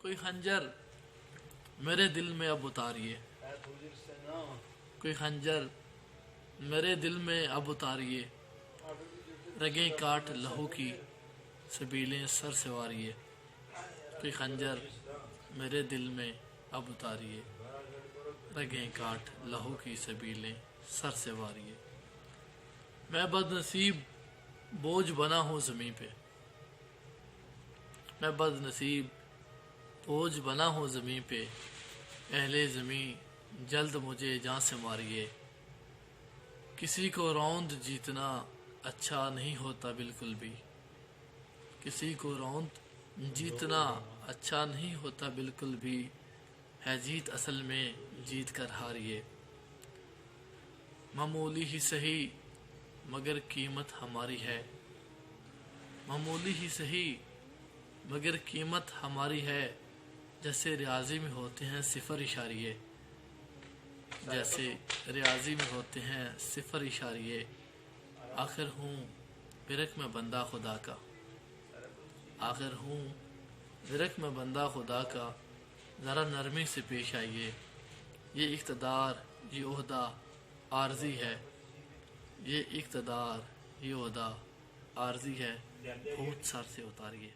کوئی خنجر میرے دل میں اب اتاریے، کوئی خنجر میرے دل میں اب اتاریے، رگیں کاٹ لہو کی سبیلیں سر سے واریے، کوئی خنجر میرے دل میں اب اتاریے، رگیں کاٹ لہو کی سبیلیں سر سے واریے۔ میں بد نصیب بوجھ بنا ہوں زمیں پہ، میں بد نصیب بوجھ بنا ہوں زمیں پہ، اہل زمیں جلد مجھے جان سے ماریے، کسی کو روند جیتنا اچھا نہیں ہوتا بالکل بھی، کسی کو روند جیتنا اچھا نہیں ہوتا بالکل بھی، ہے جیت اصل میں جیت کر ہاریے، معمولی ہی سہی مگر قیمت ہماری ہے، معمولی ہی سہی مگر قیمت ہماری ہے، جیسے ریاضی میں ہوتے ہیں صفر اشاریے، جیسے ریاضی میں ہوتے ہیں صفر اشاریے، آخر ہوں برک میں بندہ خدا کا، آخر ہوں برک میں بندہ خدا کا، ذرا نرمی سے پیش آئیے، یہ اقتدار یہ عہدہ عارضی ہے، یہ اقتدار یہ عہدہ عارضی ہے، بہت سر سے اتاریے۔